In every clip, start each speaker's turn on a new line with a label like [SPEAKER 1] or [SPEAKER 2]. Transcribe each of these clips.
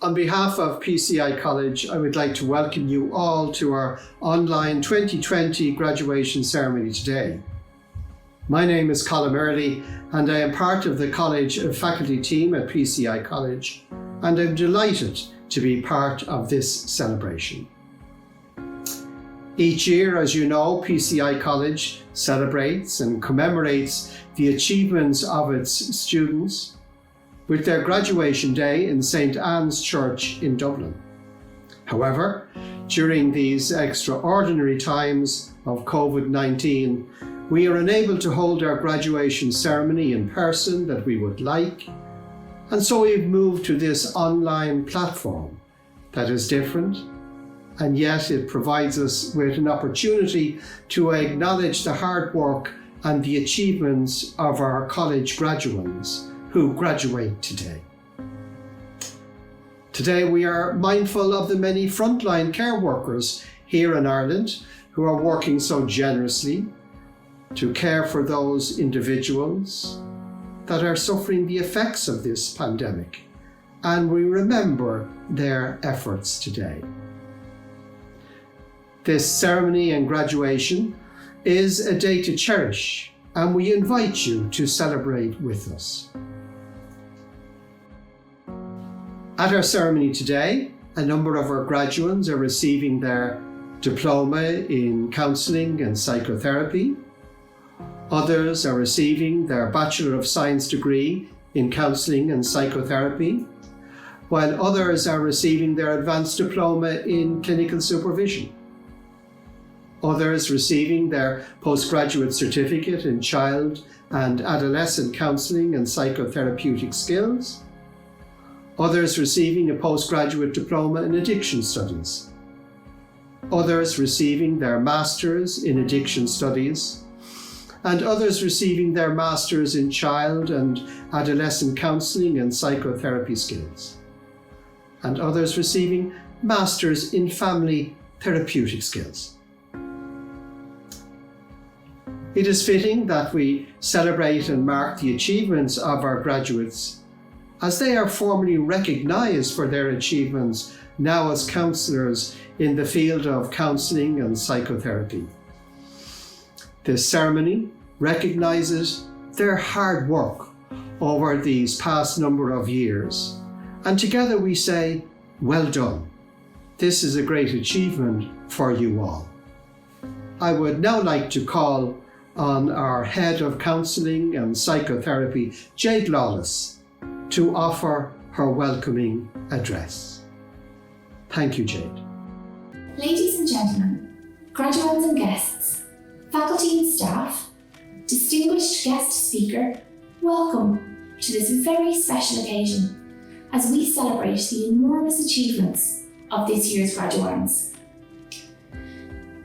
[SPEAKER 1] On behalf of PCI College, I would like to welcome you all to our online 2020 graduation ceremony today. My name is Colin Early and I am part of the College faculty team at PCI College, and I'm delighted to be part of this celebration. Each year, as you know, PCI College celebrates and commemorates the achievements of its students with their graduation day in St. Anne's Church in Dublin. However, during these extraordinary times of COVID-19, we are unable to hold our graduation ceremony in person that we would like, and so we've moved to this online platform that is different, and yet it provides us with an opportunity to acknowledge the hard work and the achievements of our college graduates who graduate today. Today we are mindful of the many frontline care workers here in Ireland who are working so generously to care for those individuals that are suffering the effects of this pandemic, and we remember their efforts today. This ceremony and graduation is a day to cherish, and we invite you to celebrate with us. At our ceremony today, a number of our graduates are receiving their diploma in counselling and psychotherapy. Others are receiving their Bachelor of Science degree in counselling and psychotherapy, while others are receiving their advanced diploma in clinical supervision. Others receiving their postgraduate certificate in child and adolescent counselling and psychotherapeutic skills. Others receiving a postgraduate diploma in addiction studies. Others receiving their masters in addiction studies, and others receiving their masters in child and adolescent counselling and psychotherapy skills, and others receiving masters in family therapeutic skills. It is fitting that we celebrate and mark the achievements of our graduates as they are formally recognised for their achievements now as counsellors in the field of counselling and psychotherapy. This ceremony recognises their hard work over these past number of years, and together we say, well done. This is a great achievement for you all. I would now like to call on our Head of Counselling and Psychotherapy, Jade Lawless, to offer her welcoming address. Thank you, Jade.
[SPEAKER 2] Ladies and gentlemen, graduates and guests, faculty and staff, distinguished guest speaker, welcome to this very special occasion as we celebrate the enormous achievements of this year's graduands.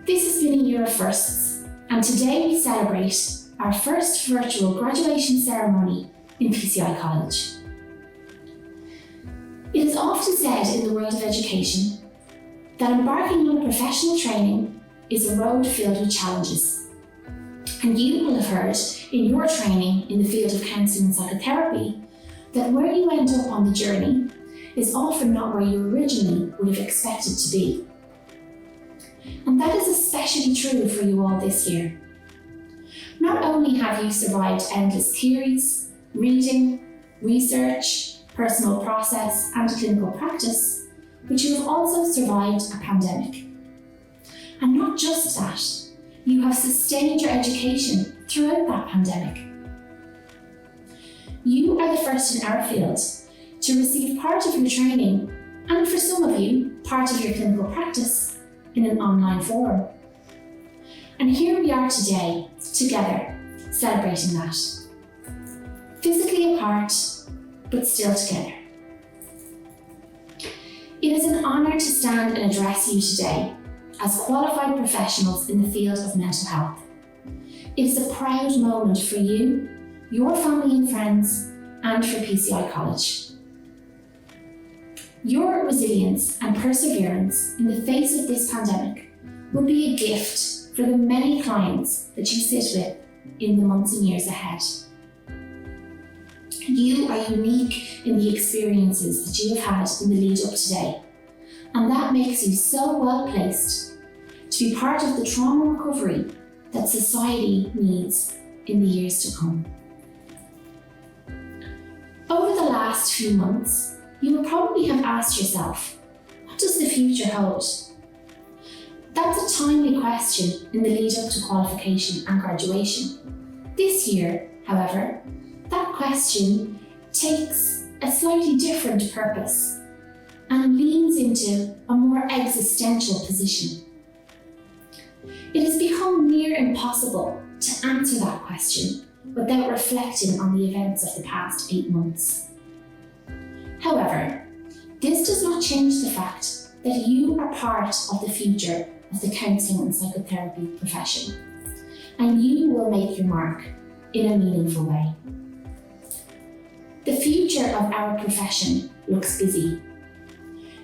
[SPEAKER 2] This has been a year of firsts, and today we celebrate our first virtual graduation ceremony in PCI College. It is often said in the world of education that embarking on a professional training is a road filled with challenges. And you will have heard in your training in the field of counselling and psychotherapy that where you end up on the journey is often not where you originally would have expected to be. And that is especially true for you all this year. Not only have you survived endless theories, reading, research, personal process and clinical practice, but you have also survived a pandemic. And not just that, you have sustained your education throughout that pandemic. You are the first in our field to receive part of your training, and for some of you, part of your clinical practice, in an online forum. And here we are today, together, celebrating that. Physically apart, but still together. It is an honour to stand and address you today as qualified professionals in the field of mental health. It is a proud moment for you, your family and friends, and for PCI College. Your resilience and perseverance in the face of this pandemic will be a gift for the many clients that you sit with in the months and years ahead. You are unique in the experiences that you have had in the lead up today, and that makes you so well placed to be part of the trauma recovery that society needs in the years to come. Over the last few months, you will probably have asked yourself, what does the future hold? That's a timely question in the lead up to qualification and graduation. This year, however, that question takes a slightly different purpose and leans into a more existential position. It has become near impossible to answer that question without reflecting on the events of the past 8 months. However, this does not change the fact that you are part of the future of the counselling and psychotherapy profession, and you will make your mark in a meaningful way. The future of our profession looks busy.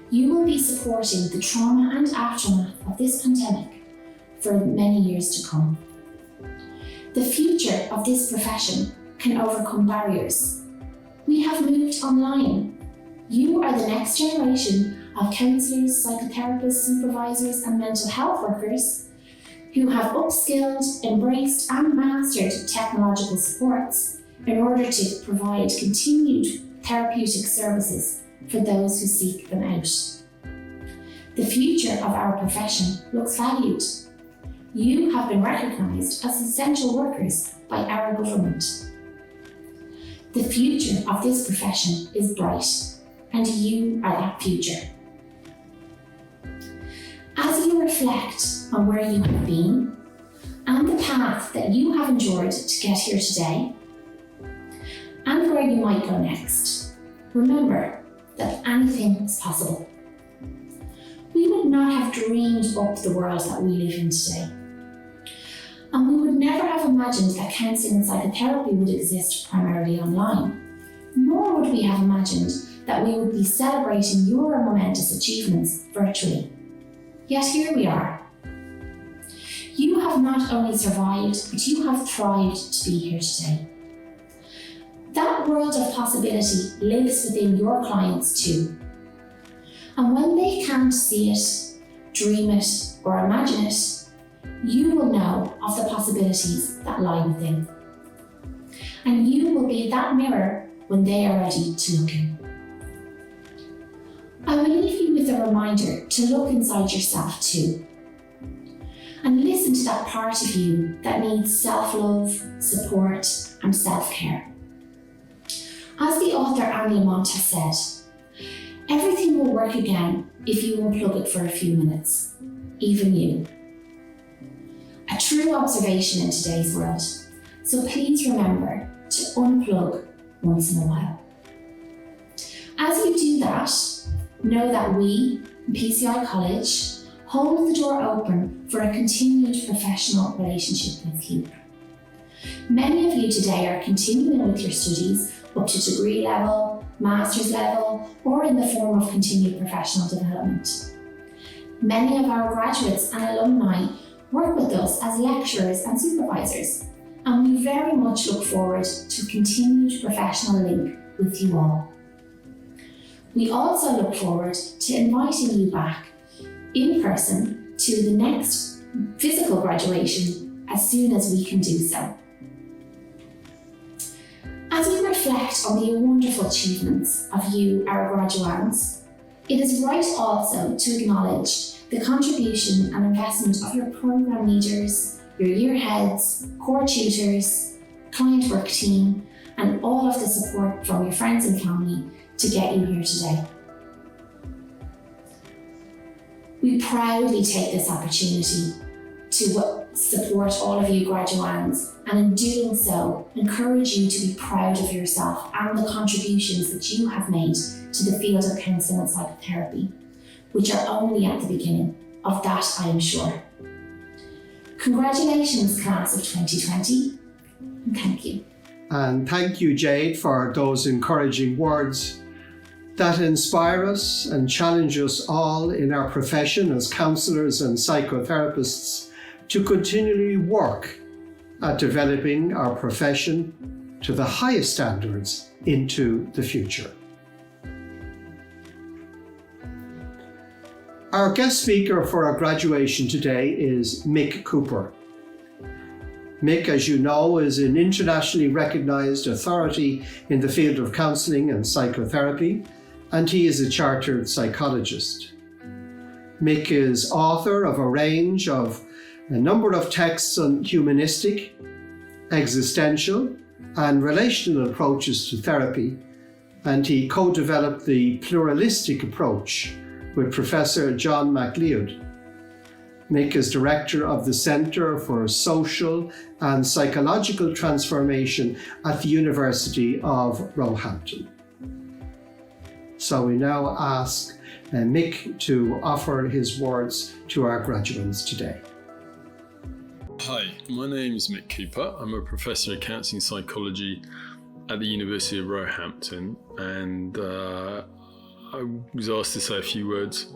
[SPEAKER 2] You will be supporting the trauma and aftermath of this pandemic for many years to come. The future of this profession can overcome barriers. We have moved online. You are the next generation of counsellors, psychotherapists, supervisors, and mental health workers who have upskilled, embraced, and mastered technological supports in order to provide continued therapeutic services for those who seek them out. The future of our profession looks valued. You have been recognised as essential workers by our government. The future of this profession is bright, and you are that future. As you reflect on where you have been and the path that you have endured to get here today, and where you might go next, remember that anything is possible. We would not have dreamed up the world that we live in today. And we would never have imagined that counselling and psychotherapy would exist primarily online, nor would we have imagined that we would be celebrating your momentous achievements virtually. Yet here we are. You have not only survived, but you have thrived to be here today. That world of possibility lives within your clients too. And when they can't see it, dream it, or imagine it, you will know of the possibilities that lie within. And you will be that mirror when they are ready to look in. I will leave you with a reminder to look inside yourself too, and listen to that part of you that needs self-love, support, and self-care. As the author Anne Lamont has said, everything will work again if you unplug it for a few minutes, even you. A true observation in today's world, so please remember to unplug once in a while. As you do that, know that we, PCI College, hold the door open for a continued professional relationship with you. Many of you today are continuing with your studies up to degree level, master's level, or in the form of continued professional development. Many of our graduates and alumni work with us as lecturers and supervisors, and we very much look forward to continued professional link with you all. We also look forward to inviting you back in person to the next physical graduation as soon as we can do so. As we reflect on the wonderful achievements of you, our graduands, it is right also to acknowledge the contribution and investment of your programme leaders, your year heads, core tutors, client work team, and all of the support from your friends and family to get you here today. We proudly take this opportunity to support all of you graduands, and in doing so, encourage you to be proud of yourself and the contributions that you have made to the field of counselling and psychotherapy, which are only at the beginning of that, I am sure. Congratulations, class of 2020, and thank you.
[SPEAKER 1] And thank you, Jade, for those encouraging words that inspire us and challenge us all in our profession as counsellors and psychotherapists to continually work at developing our profession to the highest standards into the future. Our guest speaker for our graduation today is Mick Cooper. Mick, as you know, is an internationally recognized authority in the field of counseling and psychotherapy, and he is a chartered psychologist. Mick is author of a number of texts on humanistic, existential, and relational approaches to therapy, and he co-developed the pluralistic approach with Professor John MacLeod. Mick is director of the Centre for Social and Psychological Transformation at the University of Roehampton. So we now ask Mick to offer his words to our graduates today.
[SPEAKER 3] Hi, my name is Mick Cooper. I'm a professor of counselling psychology at the University of Roehampton, and I was asked to say a few words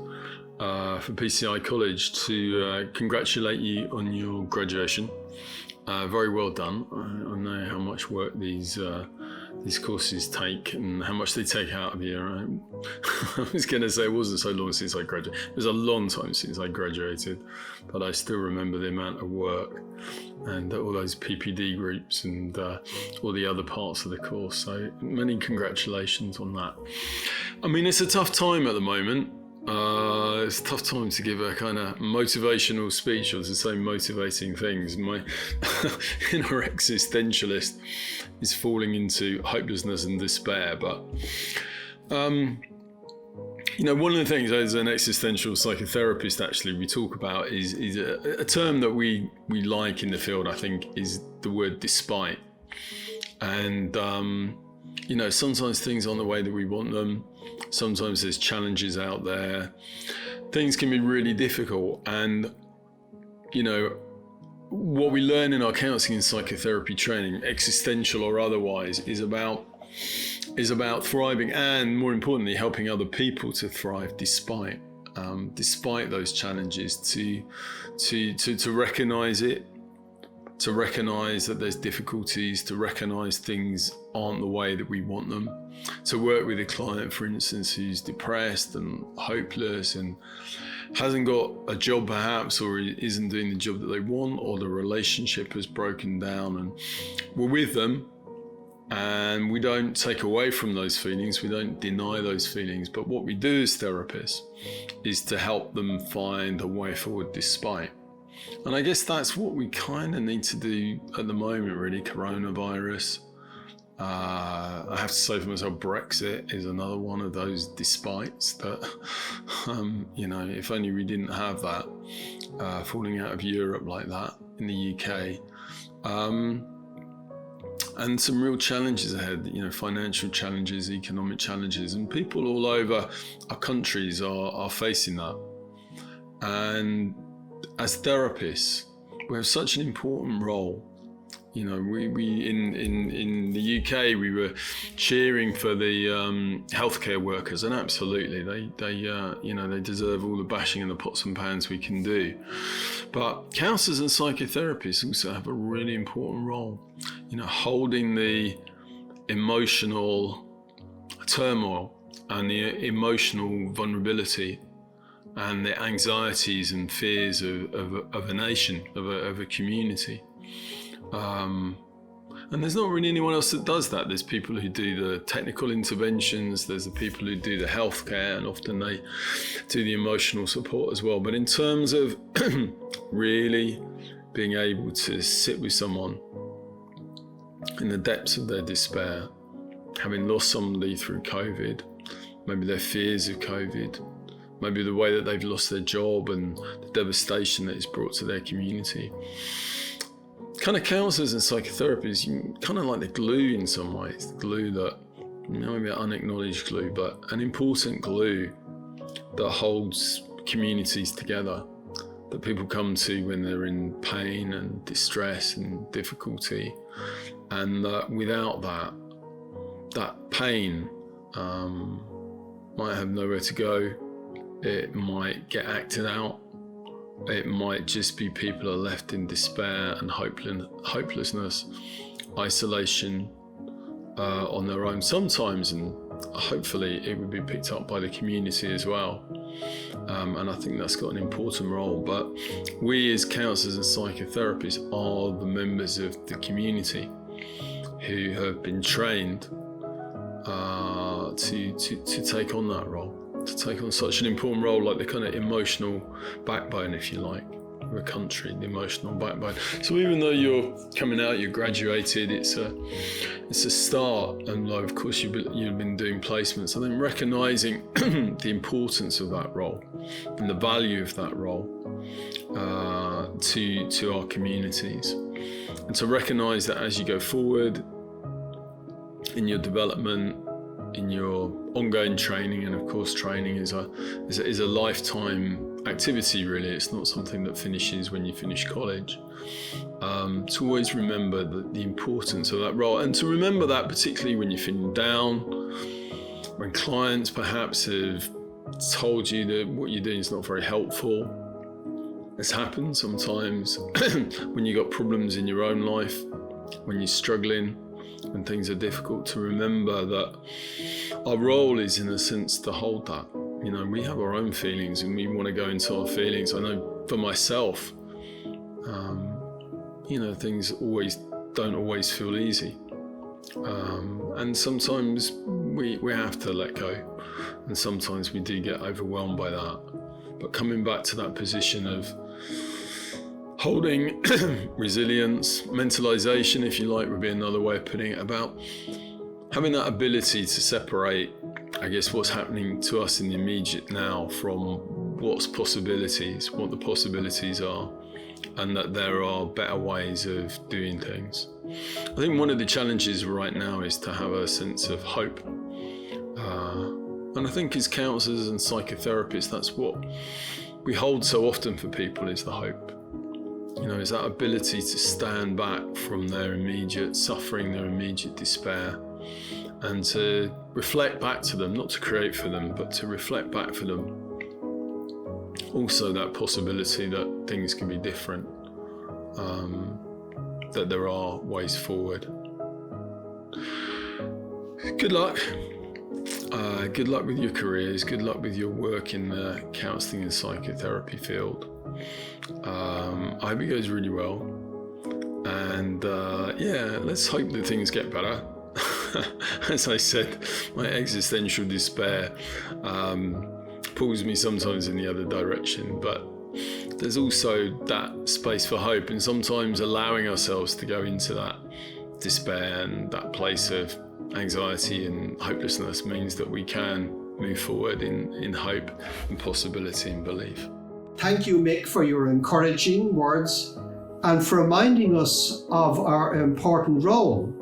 [SPEAKER 3] for PCI College to congratulate you on your graduation. Very well done. I know how much work these courses take and how much they take out of you. I was going to say it wasn't so long since I graduated. It was a long time since I graduated, but I still remember the amount of work and all those PPD groups and all the other parts of the course. So many congratulations on that. I mean, it's a tough time at the moment. It's a tough time to give a kind of motivational speech or to say motivating things. My inner existentialist is falling into hopelessness and despair. But, one of the things as an existential psychotherapist actually we talk about is a term that we like in the field, I think, is the word despite. And, sometimes things aren't the way that we want them. Sometimes there's challenges out there. Things can be really difficult. And, what we learn in our counselling and psychotherapy training, existential or otherwise, is about thriving and, more importantly, helping other people to thrive despite those challenges, to recognise it, to recognise that there's difficulties, to recognise things aren't the way that we want them, to work with a client, for instance, who's depressed and hopeless and hasn't got a job perhaps, or isn't doing the job that they want, or the relationship has broken down, and we're with them and we don't take away from those feelings, we don't deny those feelings, but what we do as therapists is to help them find a way forward despite. And I guess that's what we kind of need to do at the moment, really. Coronavirus. I have to say for myself, Brexit is another one of those despites that, if only we didn't have that, falling out of Europe like that in the UK. And some real challenges ahead, financial challenges, economic challenges, and people all over our countries are facing that. And as therapists, we have such an important role. We in the UK we were cheering for the healthcare workers, and absolutely they deserve all the bashing and the pots and pans we can do. But counsellors and psychotherapists also have a really important role, holding the emotional turmoil and the emotional vulnerability and the anxieties and fears of a nation, of a community. And there's not really anyone else that does that. There's people who do the technical interventions, there's the people who do the healthcare, and often they do the emotional support as well. But in terms of really being able to sit with someone in the depths of their despair, having lost somebody through COVID, maybe their fears of COVID, maybe the way that they've lost their job and the devastation that it's brought to their community. Kind of counsellors and psychotherapists, kind of like the glue in some ways, the glue that, maybe an unacknowledged glue, but an important glue that holds communities together, that people come to when they're in pain and distress and difficulty. And without that pain might have nowhere to go. It might get acted out. It might just be people are left in despair and hopelessness, isolation, on their own sometimes, and hopefully it would be picked up by the community as well. And I think that's got an important role. But we as counsellors and psychotherapists are the members of the community who have been trained to take on that role, to take on such an important role, like the kind of emotional backbone, if you like, of a country, the emotional backbone. So even though you're coming out, you're graduated, it's a start, and like, of course you've been doing placements, and then recognising the importance of that role and the value of that role to our communities, and to recognise that as you go forward in your development, in your ongoing training, and of course training is a lifetime activity, really. It's not something that finishes when you finish college. To always remember the importance of that role, and to remember that particularly when you're feeling down, when clients perhaps have told you that what you're doing is not very helpful. It's happened sometimes when you've got problems in your own life, when you're struggling, when things are difficult, to remember that our role is, in a sense, to hold that. You know, we have our own feelings and we want to go into our feelings. I know for myself, things don't always feel easy. And sometimes we have to let go, and sometimes we do get overwhelmed by that. But coming back to that position of holding resilience, mentalization, if you like, would be another way of putting it, about having that ability to separate, I guess, what's happening to us in the immediate now from what the possibilities are, and that there are better ways of doing things. I think one of the challenges right now is to have a sense of hope. And I think as counsellors and psychotherapists, that's what we hold so often for people, is the hope. You know, is that ability to stand back from their immediate suffering, their immediate despair, and to reflect back to them, not to create for them, but to reflect back for them. Also that possibility that things can be different, that there are ways forward. Good luck. Good luck with your careers, good luck with your work in the counselling and psychotherapy field. I hope it goes really well, and let's hope that things get better. As I said, my existential despair pulls me sometimes in the other direction, but there's also that space for hope, and sometimes allowing ourselves to go into that despair and that place of anxiety and hopelessness means that we can move forward in hope and possibility and belief.
[SPEAKER 1] Thank you, Mick, for your encouraging words and for reminding us of our important role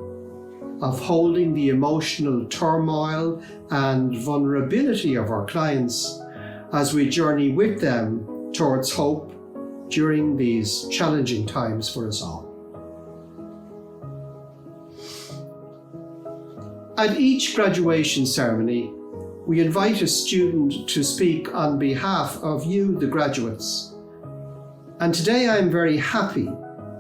[SPEAKER 1] of holding the emotional turmoil and vulnerability of our clients as we journey with them towards hope during these challenging times for us all. At each graduation ceremony, we invite a student to speak on behalf of you, the graduates. And today I am very happy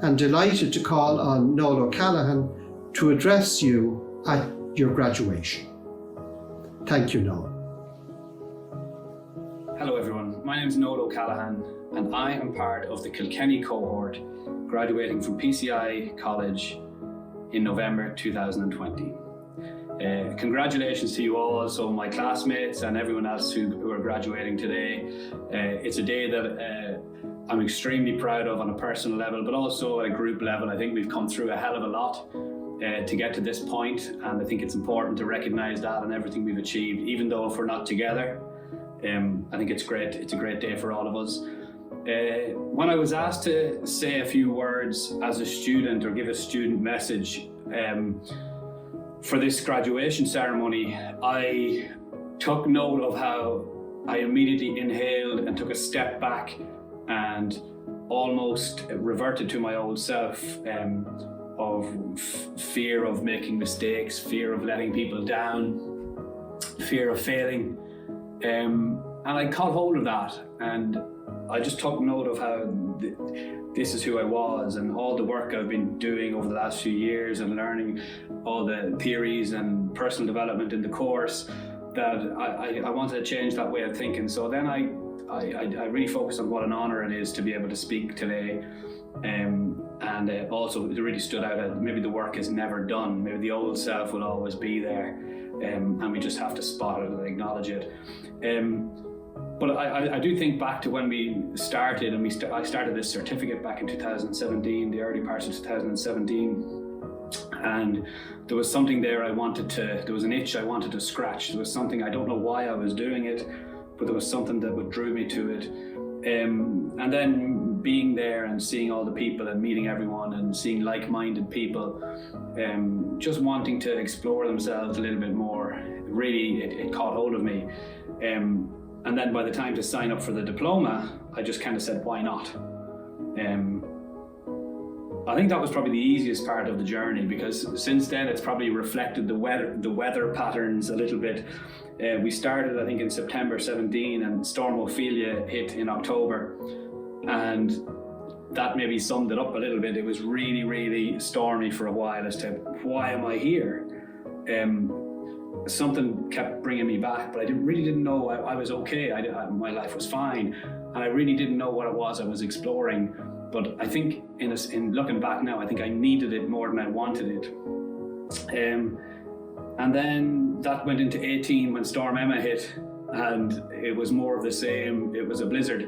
[SPEAKER 1] and delighted to call on Noel O'Callaghan to address you at your graduation. Thank you, Noel.
[SPEAKER 4] Hello everyone, my name is Noel O'Callaghan and I am part of the Kilkenny cohort graduating from PCI College in November 2020. Congratulations to you all, so my classmates and everyone else who are graduating today. It's a day that I'm extremely proud of on a personal level, but also at a group level. I think we've come through a hell of a lot to get to this point, and I think it's important to recognise that and everything we've achieved, even though if we're not together. I think it's great. It's a great day for all of us. When I was asked to say a few words as a student or give a student message for this graduation ceremony, I took note of how I immediately inhaled and took a step back and almost reverted to my old self of fear of making mistakes, fear of letting people down, fear of failing. And I caught hold of that, and I just took note of how this is who I was, and all the work I've been doing over the last few years and learning all the theories and personal development in the course, that I wanted to change that way of thinking. So then I really focused on what an honour it is to be able to speak today. And also it really stood out that maybe the work is never done. Maybe the old self will always be there, and we just have to spot it and acknowledge it. But I do think back to when we started, and I started this certificate back in 2017, the early parts of 2017. And there was something there there was an itch I wanted to scratch. There was something, I don't know why I was doing it, but there was something that drew me to it. And then being there and seeing all the people and meeting everyone and seeing like-minded people, just wanting to explore themselves a little bit more, really it caught hold of me. And then by the time to sign up for the diploma, I just kind of said, why not? I think that was probably the easiest part of the journey, because since then it's probably reflected the weather patterns a little bit. We started, I think, in September 17, and Storm Ophelia hit in October, and that maybe summed it up a little bit. It was really, really stormy for a while as to why am I here? Something kept bringing me back, but I really didn't know I was okay. My life was fine, and I really didn't know what it was I was exploring. But I think in looking back now, I think I needed it more than I wanted it. And then that went into 18 when Storm Emma hit, and it was more of the same. It was a blizzard.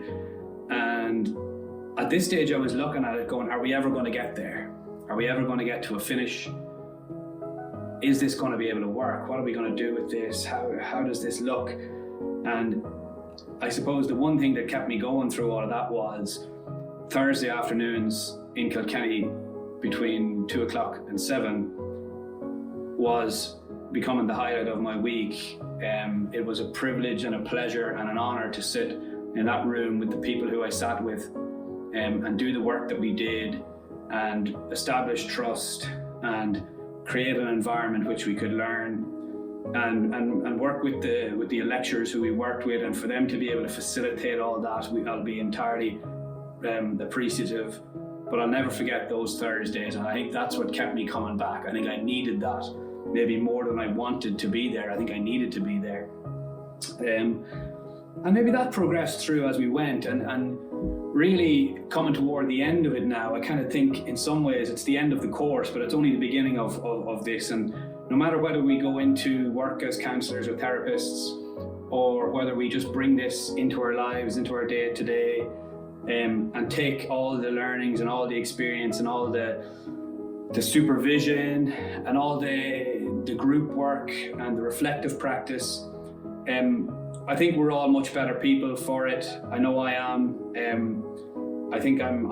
[SPEAKER 4] And at this stage I was looking at it going, are we ever going to get there? Are we ever going to get to a finish? Is this going to be able to work? What are we going to do with this? How does this look? And I suppose the one thing that kept me going through all of that was Thursday afternoons in Kilkenny between 2 o'clock and 7 was becoming the highlight of my week. It was a privilege and a pleasure and an honour to sit in that room with the people who I sat with, and do the work that we did, and establish trust and create an environment which we could learn, and work with the lecturers who we worked with, and for them to be able to facilitate all that, I'll be entirely appreciative. But I'll never forget those Thursdays, and I think that's what kept me coming back. I think I needed that, maybe more than I wanted to be there. I think I needed to be there. And maybe that progressed through as we went, and really coming toward the end of it now, I kind of think in some ways it's the end of the course, but it's only the beginning of this. And no matter whether we go into work as counsellors or therapists, or whether we just bring this into our lives, into our day-to-day, and take all the learnings and all the experience and all the supervision and all the group work and the reflective practice, I think we're all much better people for it. I know I am. I think I'm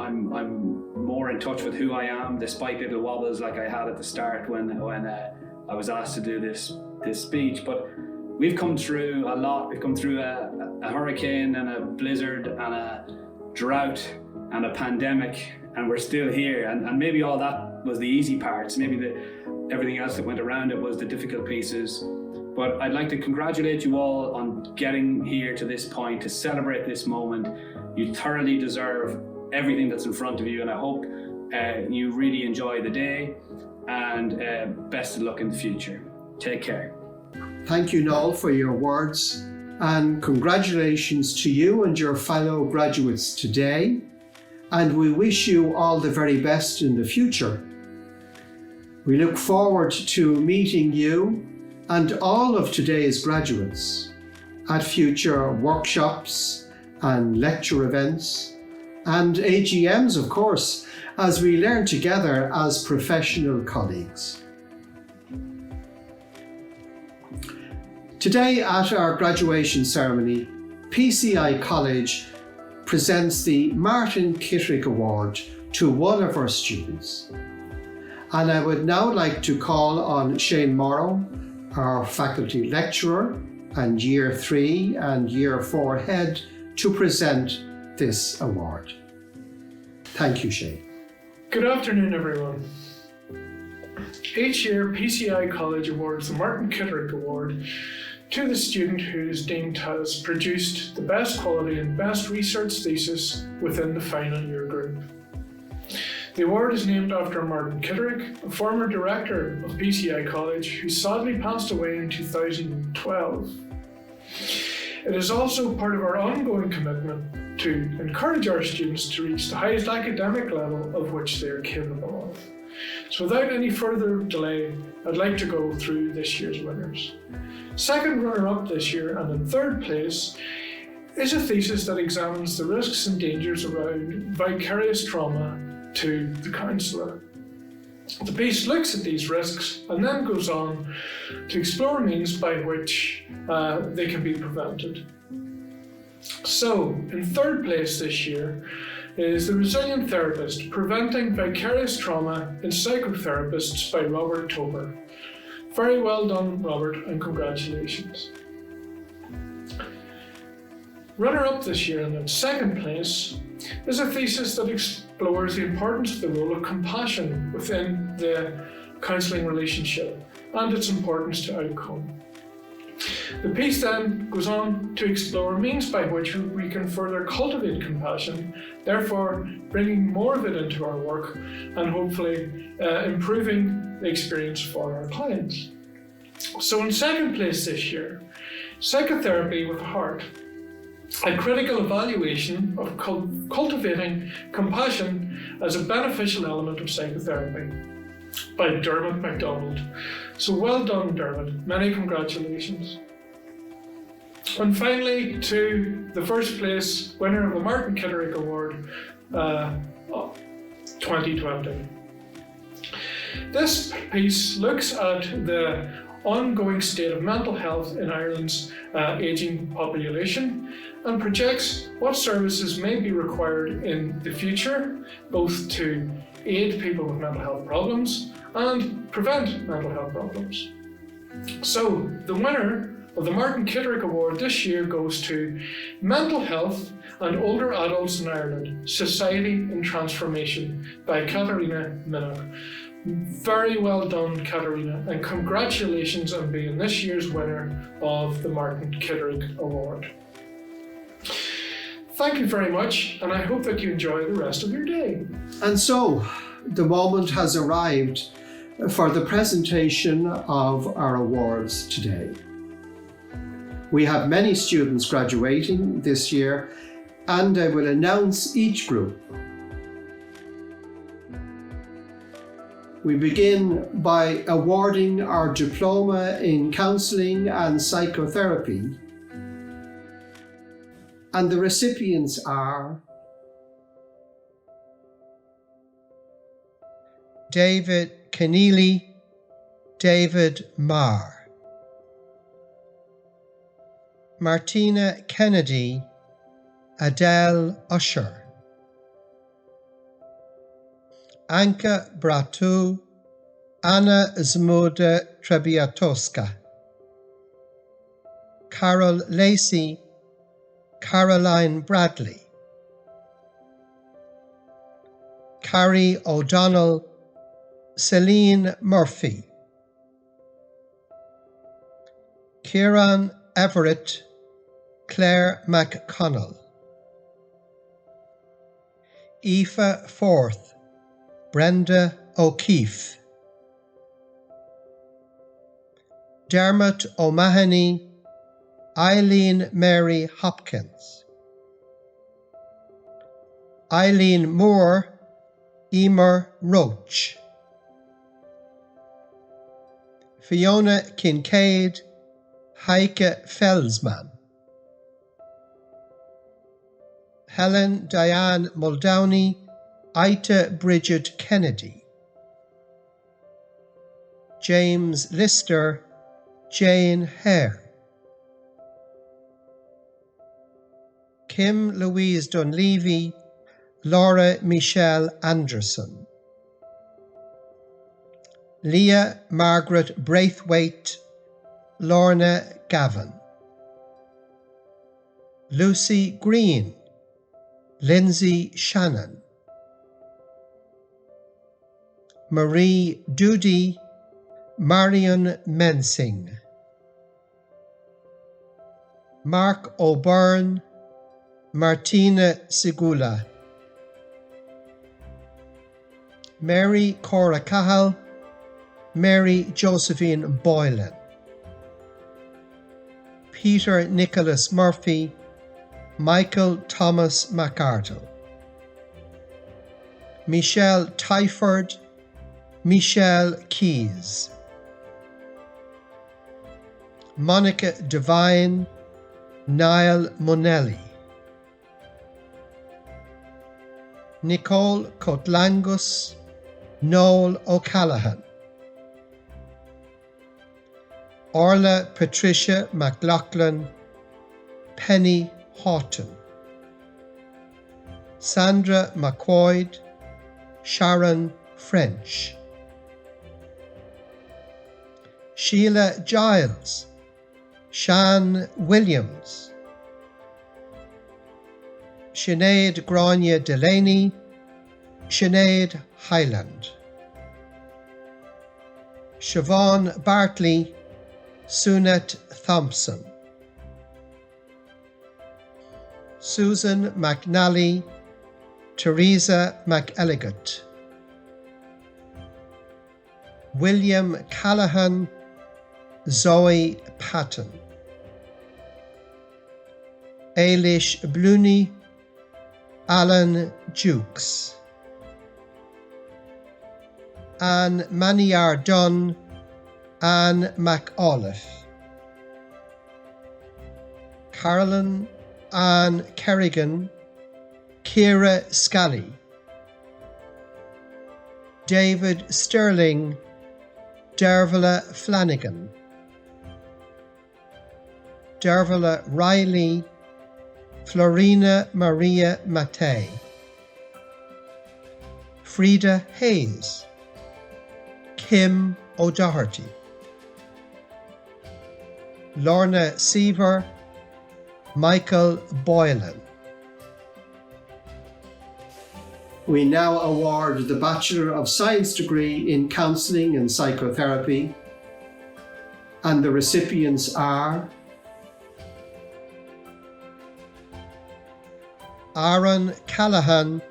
[SPEAKER 4] more in touch with who I am, despite little wobbles like I had at the start when I was asked to do this speech. But we've come through a lot. We've come through a hurricane and a blizzard and a drought and a pandemic, and we're still here. And maybe all that was the easy parts. Maybe everything else that went around it was the difficult pieces. But I'd like to congratulate you all on getting here to this point, to celebrate this moment. You thoroughly deserve everything that's in front of you, and I hope you really enjoy the day, and best of luck in the future. Take care.
[SPEAKER 1] Thank you, Noel, for your words, and congratulations to you and your fellow graduates today, and we wish you all the very best in the future. We look forward to meeting you and all of today's graduates at future workshops and lecture events and AGMs, of course, as we learn together as professional colleagues. Today at our graduation ceremony, PCI College presents the Martin Kittrick Award to one of our students. And I would now like to call on Shane Morrow, our faculty lecturer and Year 3 and Year 4 head, to present this award. Thank you, Shane.
[SPEAKER 5] Good afternoon, everyone. Each year, PCI College awards the Martin Kittrick Award to the student who is deemed has produced the best quality and best research thesis within the final year group. The award is named after Martin Kitterick, a former director of PCI College who sadly passed away in 2012. It is also part of our ongoing commitment to encourage our students to reach the highest academic level of which they are capable of. So without any further delay, I'd like to go through this year's winners. Second runner-up this year and in third place is a thesis that examines the risks and dangers around vicarious trauma to the counsellor. The piece looks at these risks and then goes on to explore means by which they can be prevented. So, in third place this year is The Resilient Therapist, Preventing Vicarious Trauma in Psychotherapists by Robert Tober. Very well done, Robert, and congratulations. Runner-up this year and in second place is a thesis that explores the importance of the role of compassion within the counselling relationship and its importance to outcome. The piece then goes on to explore means by which we can further cultivate compassion, therefore bringing more of it into our work and hopefully improving the experience for our clients. So in second place this year, Psychotherapy with a Heart, a critical evaluation of cultivating compassion as a beneficial element of psychotherapy by Dermot MacDonald. So well done, Dermot. Many congratulations. And finally, to the first place winner of the Martin Kitterick Award 2020. This piece looks at the ongoing state of mental health in Ireland's ageing population and projects what services may be required in the future, both to aid people with mental health problems and prevent mental health problems. So the winner of the Martin Kitterick Award this year goes to Mental Health and Older Adults in Ireland, Society in Transformation by Katarina Minnock. Very well done, Katarina, and congratulations on being this year's winner of the Martin Kitterick Award. Thank you very much, and I hope that you enjoy the rest of your day.
[SPEAKER 1] And so, the moment has arrived for the presentation of our awards today. We have many students graduating this year, and I will announce each group. We begin by awarding our diploma in counselling and psychotherapy, and the recipients are David Keneally, David Marr, Martina Kennedy, Adele Usher, Anka Bratu, Anna Zmuda Trebiatowska, Carol Lacey, Caroline Bradley, Carrie O'Donnell, Celine Murphy, Kieran Everett, Claire McConnell, Aoife Forth, Brenda O'Keefe, Dermot O'Mahony, Eileen Mary Hopkins, Eileen Moore, Emer Roach, Fiona Kincaid, Heike Felsman, Helen Diane Muldowney, Ita Bridget Kennedy, James Lister, Jane Hare, Kim Louise Dunleavy, Laura Michelle Anderson, Leah Margaret Braithwaite, Lorna Gavin, Lucy Green, Lindsay Shannon, Marie Doody, Marion Mensing, Mark O'Byrne, Martina Segula,
[SPEAKER 6] Mary Cora Cahill, Mary Josephine Boylan, Peter Nicholas Murphy, Michael Thomas McArdle, Michelle Tyford, Michelle Keys, Monica Devine, Niall Monelli, Nicole Cotlangus, Noel O'Callaghan, Orla Patricia McLaughlin, Penny Houghton, Sandra McQuoid, Sharon French, Sheila Giles, Shan Williams, Sinead Grania Delaney, Sinead Highland, Siobhan Bartley, Sunette Thompson, Susan McNally, Teresa McElligott, William Callahan, Zoe Patton, Ailish Blooney, Alan Jukes, Anne Maniar Dunn, Anne McAuliffe, Carolyn Anne Kerrigan, Ciara Scally, David Sterling, Dervla Flanagan, Dervla Riley, Florina Maria Mattei, Frida Hayes, Kim O'Doherty, Lorna Seaver, Michael Boylan.
[SPEAKER 1] We now award the Bachelor of Science degree in Counselling and Psychotherapy, and the recipients are
[SPEAKER 6] Aaron Callahan,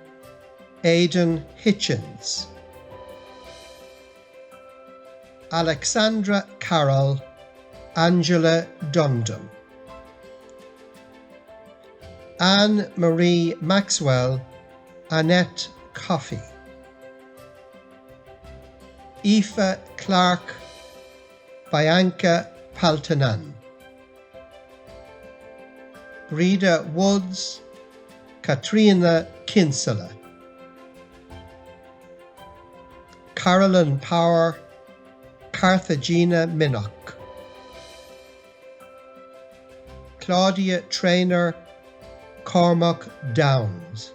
[SPEAKER 6] Aidan Hitchens, Alexandra Carroll, Angela Dundon, Anne Marie Maxwell, Annette Coffey, Aoife Clark, Bianca Paltanan, Rita Woods, Katrina Kinsella, Carolyn Power, Carthagena Minnock, Claudia Traynor, Cormac Downs,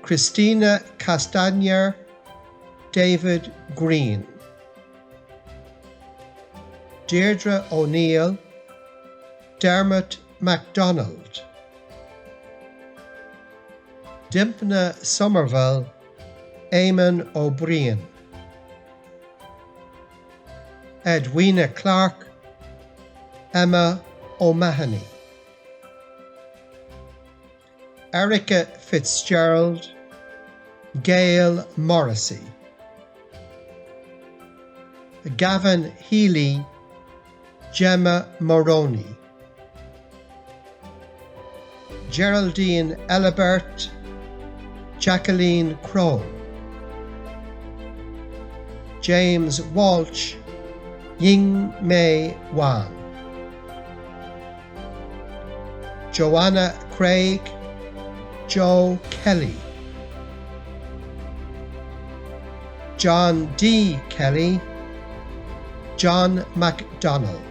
[SPEAKER 6] Christina Castagner, David Green, Deirdre O'Neill, Dermot MacDonald, Dimpna Somerville, Eamon O'Brien, Edwina Clark, Emma O'Mahony, Erica Fitzgerald, Gail Morrissey, Gavin Healy, Gemma Moroney, Geraldine Elibert, Jacqueline Crone, James Walsh, Ying Mei Wan, Joanna Craig, Joe Kelly, John D. Kelly, John MacDonald,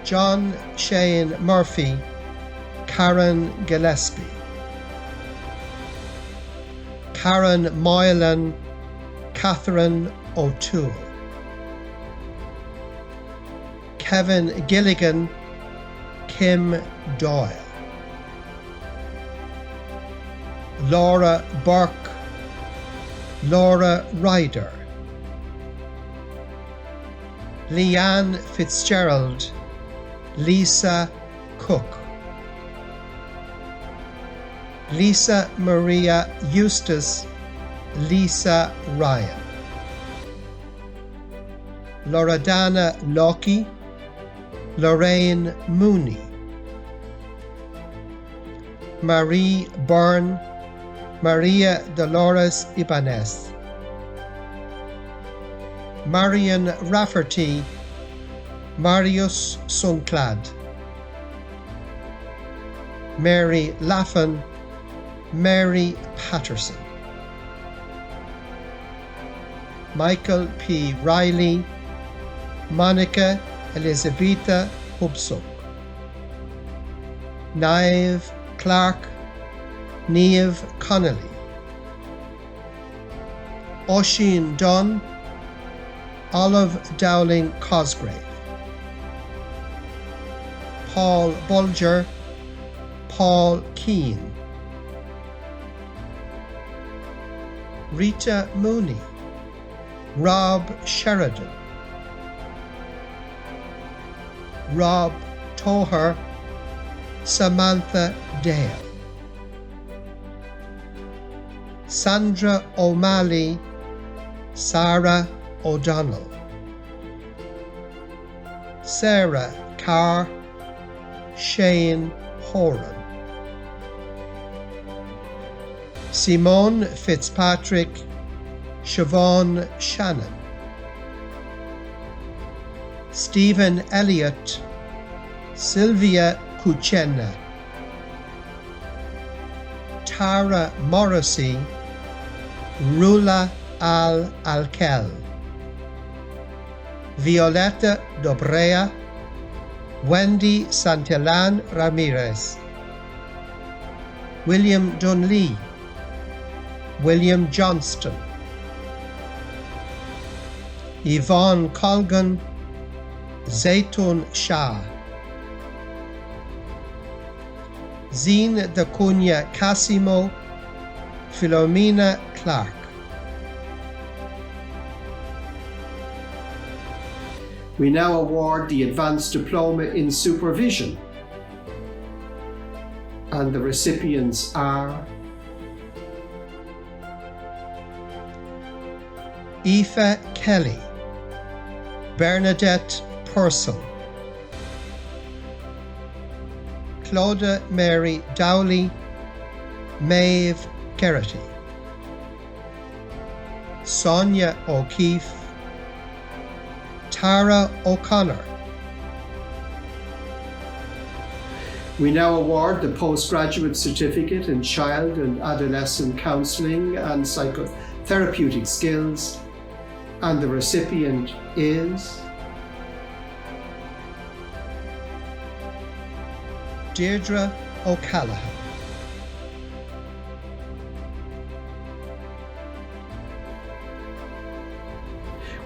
[SPEAKER 6] John Shane Murphy, Karen Gillespie, Karen Moylan, Catherine O'Toole, Kevin Gilligan, Kim Doyle, Laura Burke, Laura Ryder, Leanne Fitzgerald, Lisa Cook, Lisa Maria Eustace, Lisa Ryan. Loredana Lockie, Lorraine Mooney. Marie Byrne, Maria Dolores Ibanez. Marion Rafferty, Marius Sunclad. Mary Laffan, Mary Patterson. Michael P. Riley, Monica Elizabetha Hubsuk. Niamh Clark, Niamh Connolly. Oisin Dunn, Olive Dowling Cosgrave. Paul Bulger, Paul Keane. Rita Mooney, Rob Sheridan. Rob Toher, Samantha Dale. Sandra O'Malley, Sarah O'Donnell. Sarah Carr, Shane Horan. Simone Fitzpatrick, Siobhan Shannon. Stephen Elliott, Sylvia Kuchenna. Tara Morrissey, Rula Al-Alkel. Violetta Dobrea, Wendy Santillan Ramirez. William Dunlea, William Johnston. Yvonne Colgan, Zaytun Shah. Zine Dacunia Casimo, Philomena Clark.
[SPEAKER 1] We now award the Advanced Diploma in Supervision, and the recipients are
[SPEAKER 6] Aoife Kelly, Bernadette Purcell. Claudia Mary Dowley, Maeve Geraghty. Sonia O'Keefe, Tara O'Connor.
[SPEAKER 1] We now award the Postgraduate Certificate in Child and Adolescent Counselling and Psychotherapeutic Skills, and the recipient is
[SPEAKER 6] Deirdre O'Callaghan.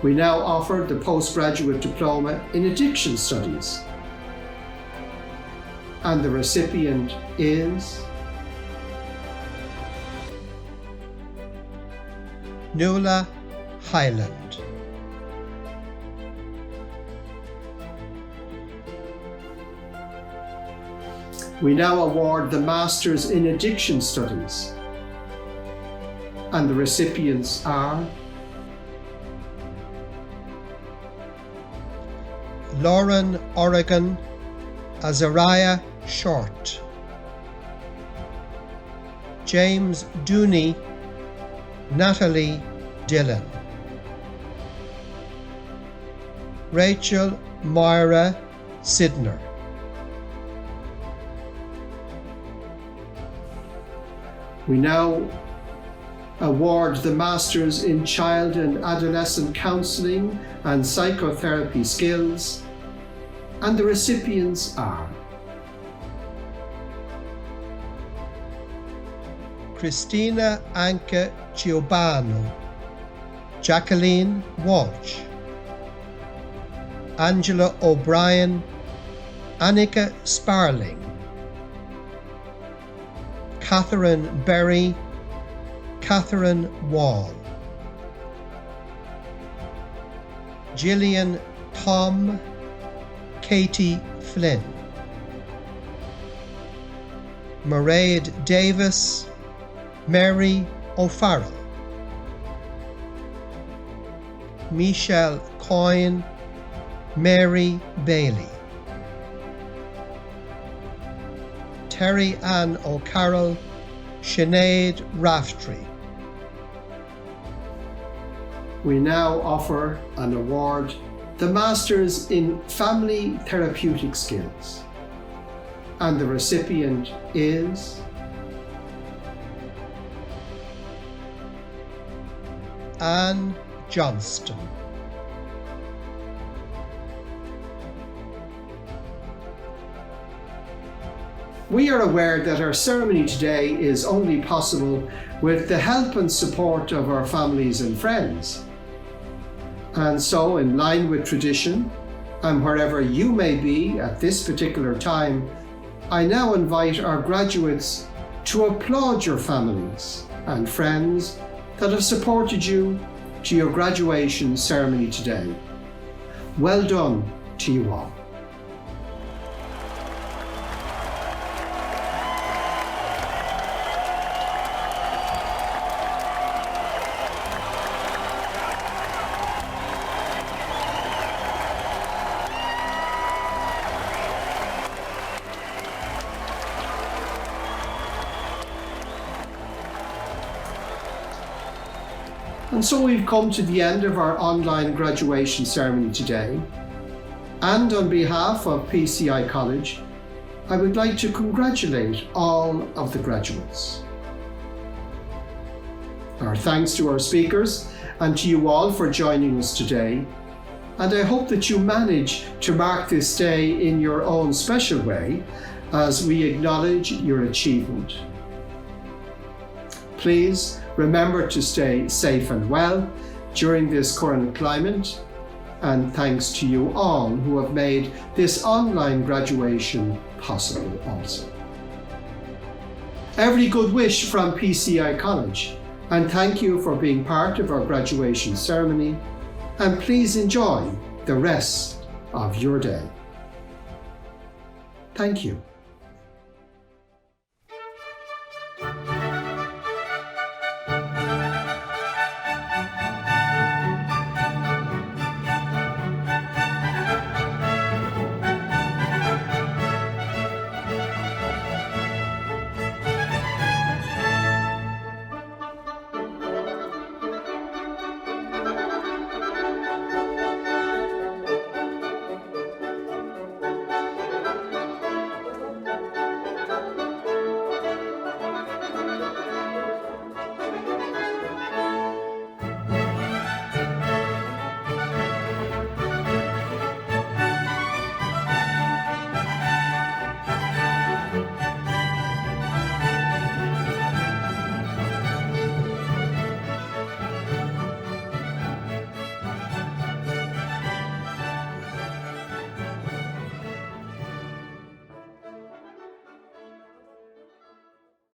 [SPEAKER 1] We now offer the Postgraduate Diploma in Addiction Studies, and the recipient is
[SPEAKER 6] Nuala Highland.
[SPEAKER 1] We now award the Masters in Addiction Studies, and the recipients are
[SPEAKER 6] Lauren Oregon, Azariah Short. James Dooney, Natalie Dillon. Rachel Moira Sidner.
[SPEAKER 1] We now award the Masters in Child and Adolescent Counselling and Psychotherapy Skills, and the recipients are
[SPEAKER 6] Christina Anke Giobano, Jacqueline Walsh. Angela O'Brien, Annika Sparling. Catherine Berry, Catherine Wall. Gillian Tom, Katie Flynn. Mairead Davis, Mary O'Farrell, Michelle Coyne, Mary Bailey, Terry Ann O'Carroll, Sinead Raftery.
[SPEAKER 1] We now offer an award, the Masters in Family Therapeutic Skills. And the recipient is
[SPEAKER 6] Anne Johnston.
[SPEAKER 1] We are aware that our ceremony today is only possible with the help and support of our families and friends. And so, in line with tradition, and wherever you may be at this particular time, I now invite our graduates to applaud your families and friends that have supported you to your graduation ceremony today. Well done to you all. And so we've come to the end of our online graduation ceremony today. And on behalf of PCI College, I would like to congratulate all of the graduates. Our thanks to our speakers and to you all for joining us today. And I hope that you manage to mark this day in your own special way as we acknowledge your achievement. Please remember to stay safe and well during this current climate, and thanks to you all who have made this online graduation possible also. Every good wish from PCI College, and thank you for being part of our graduation ceremony, and please enjoy the rest of your day. Thank you.